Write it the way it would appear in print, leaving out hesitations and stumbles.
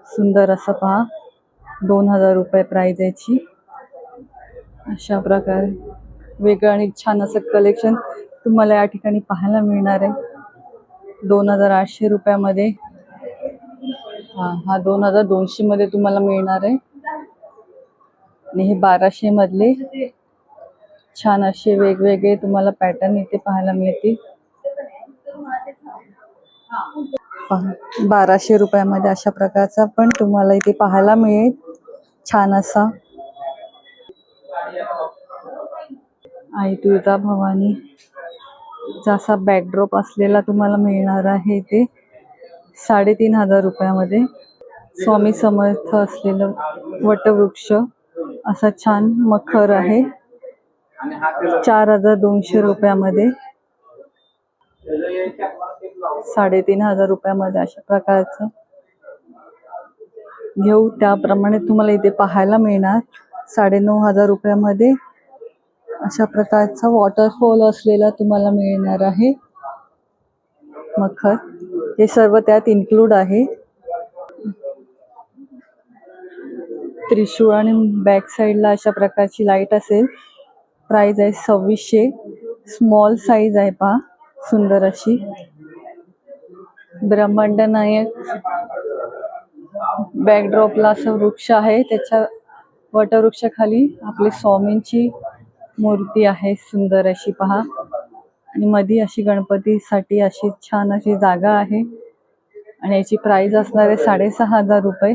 सुंदर असं पहा, 2000 रुपये प्राइस याची. अशा प्रकारे वेगळं आणि छान असं कलेक्शन तुम्हाला या ठिकाणी पाहायला मिळणार आहे 2800 रुपयामध्ये. हा 2200 मध्ये तुम्हाला मिळणार आहे. आणि हे 1200 मधले छान असे वेगवेगळे तुम्हाला पॅटर्न इथे पाहायला मिळतील. 1200 रुपयामध्ये अशा प्रकारचा पण तुम्हाला इथे पाहायला मिळेल. छान असा आई तुळजा भवानी जसा बॅकड्रॉप असलेला तुम्हाला मिळणार आहे ते 3500 रुपयामध्ये. स्वामी समर्थ असलेलं वटवृक्ष असा छान मखर आहे 4200 रुपयामध्ये. 3500 रुपयामध्ये अशा प्रकारचं घेऊ त्याप्रमाणे तुम्हाला इथे पाहायला मिळणार. 9500 रुपयामध्ये अशा प्रकारचा वॉटरफॉल असलेला तुम्हाला मिळणार आहे मखर. हे सर्व त्यात इन्क्लूड आहे. त्रिशूळ आणि बॅक साईडला अशा प्रकारची लाईट असेल. प्राइस आहे 2600. स्मॉल साईज आहे पहा, सुंदर अशी. ब्रह्मांड नायक बॅकड्रॉपला असं वृक्ष आहे, त्याच्या वटवृक्षाखाली आपली स्वामींची मूर्ती आहे सुंदर अशी पहा. आणि मध्ये अशी गणपतीसाठी अशी छान अशी जागा आहे. आणि याची प्राइस असणार आहे 6500 रुपये.